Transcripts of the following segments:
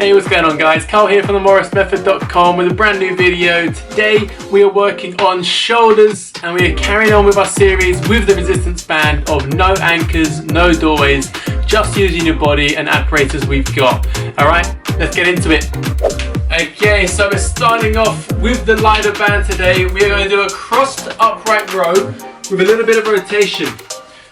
Hey, what's going on guys? Carl here from themorrismethod.com with a brand new video. Today we are working on shoulders and we are carrying on with our series with the resistance band of no anchors, no doorways, just using your body and apparatus we've got. Alright, let's get into it. Okay, so we're starting off with the lighter band today. We are going to do a crossed upright row with a little bit of rotation.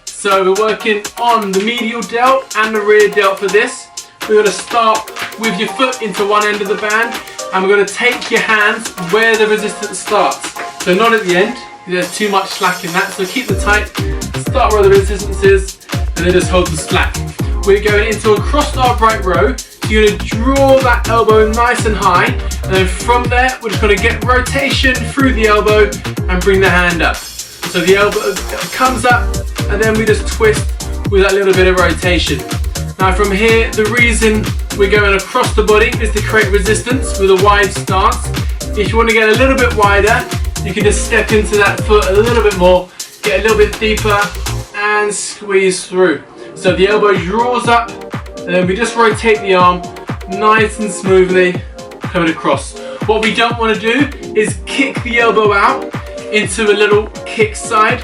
So we're working on the medial delt and the rear delt for this. We're going to start with your foot into one end of the band and we're going to take your hands where the resistance starts. So not at the end, there's too much slack in that, so keep the tight, start where the resistance is and then just hold the slack. We're going into a crossed upright row. You're going to draw that elbow nice and high and then from there we're just going to get rotation through the elbow and bring the hand up. So the elbow comes up and then we just twist with that little bit of rotation. Now from here, the reason we're going across the body is to create resistance with a wide stance. If you want to get a little bit wider, you can just step into that foot a little bit more, get a little bit deeper and squeeze through. So the elbow draws up and then we just rotate the arm nice and smoothly coming across. What we don't want to do is kick the elbow out into a little kick side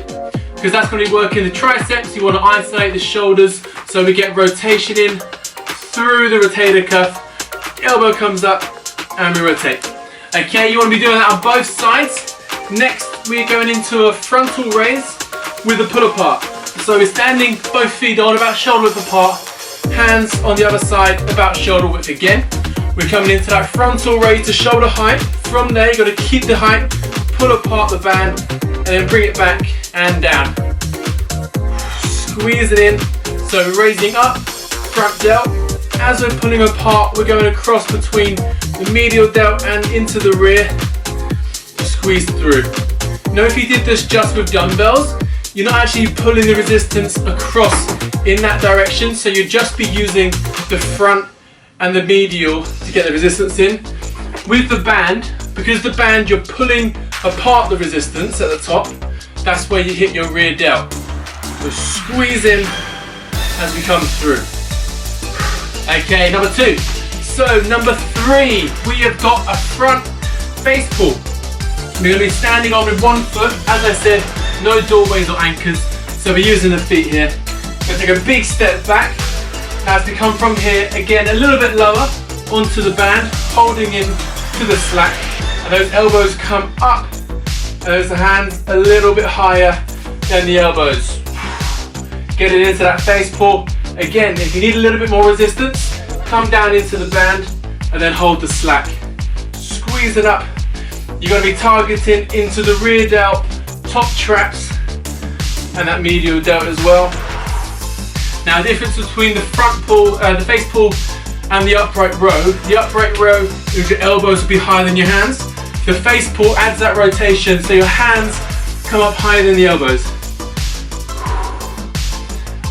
because that's going to be working the triceps. You want to isolate the shoulders so we get rotation in through the rotator cuff. Elbow comes up and we rotate. Okay, you want to be doing that on both sides. Next, we're going into a frontal raise with a pull apart. So we're standing both feet on about shoulder width apart, hands on the other side about shoulder width again. We're coming into that frontal raise to shoulder height. From there, you've got to keep the height, pull apart the band, and then bring it back and down. Squeeze it in. So we're raising up, front delt. As we're pulling apart, we're going across between the medial delt and into the rear. Squeeze through. Now if you did this just with dumbbells, you're not actually pulling the resistance across in that direction, so you'd just be using the front and the medial to get the resistance in. With the band, because the band you're pulling apart the resistance at the top, that's where you hit your rear delt. So squeeze in as we come through. Okay, number two. So number three, we have got a front face pull. We're going to be standing on with one foot. As I said, no doorways or anchors, so we're using the feet here. We're going to take a big step back as we come from here, again a little bit lower onto the band, holding in to the slack, and those elbows come up, and those hands a little bit higher than the elbows. Get it into that face pull. Again, if you need a little bit more resistance, come down into the band and then hold the slack. Squeeze it up. You're going to be targeting into the rear delt, top traps, and that medial delt as well. Now, the difference between the front pull, the face pull, and the upright row. The upright row is your elbows will be higher than your hands. The face pull adds that rotation, so your hands come up higher than the elbows.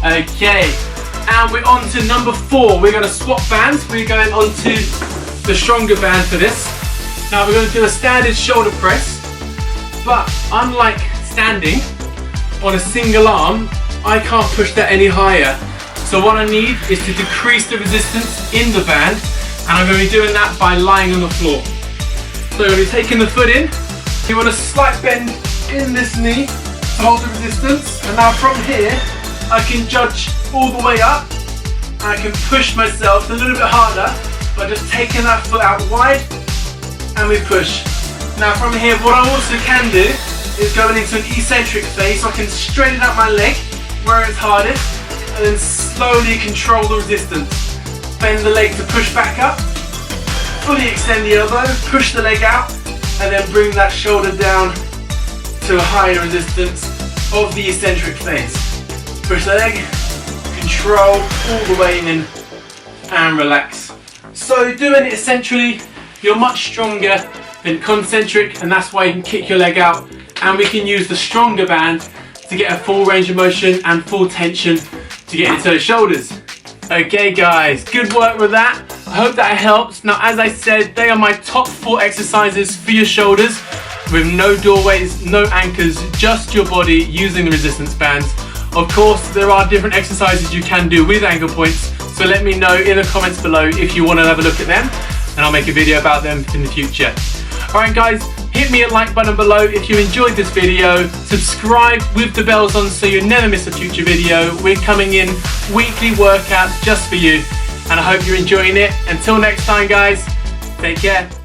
Okay, and we're on to number four. We're going to swap bands. We're going on to the stronger band for this. Now we're going to do a standard shoulder press, but unlike standing on a single arm, I can't push that any higher. So what I need is to decrease the resistance in the band, and I'm going to be doing that by lying on the floor. So you're going to be taking the foot in. You want a slight bend in this knee to hold the resistance, and now from here, I can judge all the way up and I can push myself a little bit harder by just taking that foot out wide and we push. Now from here, what I also can do is going into an eccentric phase, so I can straighten out my leg where it's hardest and then slowly control the resistance. Bend the leg to push back up, fully extend the elbow, push the leg out and then bring that shoulder down to a higher resistance of the eccentric phase. Push the leg, control all the way in and relax. So doing it essentially, you're much stronger than concentric, and that's why you can kick your leg out, and we can use the stronger band to get a full range of motion and full tension to get into the shoulders. Okay guys, good work with that. I hope that helps. Now as I said, they are my top 4 exercises for your shoulders with no doorways, no anchors, just your body using the resistance bands. Of course, there are different exercises you can do with anchor points, So let me know in the comments below if you want to have a look at them, and I'll make a video about them in the future. Alright guys, hit me a like button below if you enjoyed this video. Subscribe with the bells on so you never miss a future video. We're coming in weekly workouts just for you, and I hope you're enjoying it. Until next time guys, take care.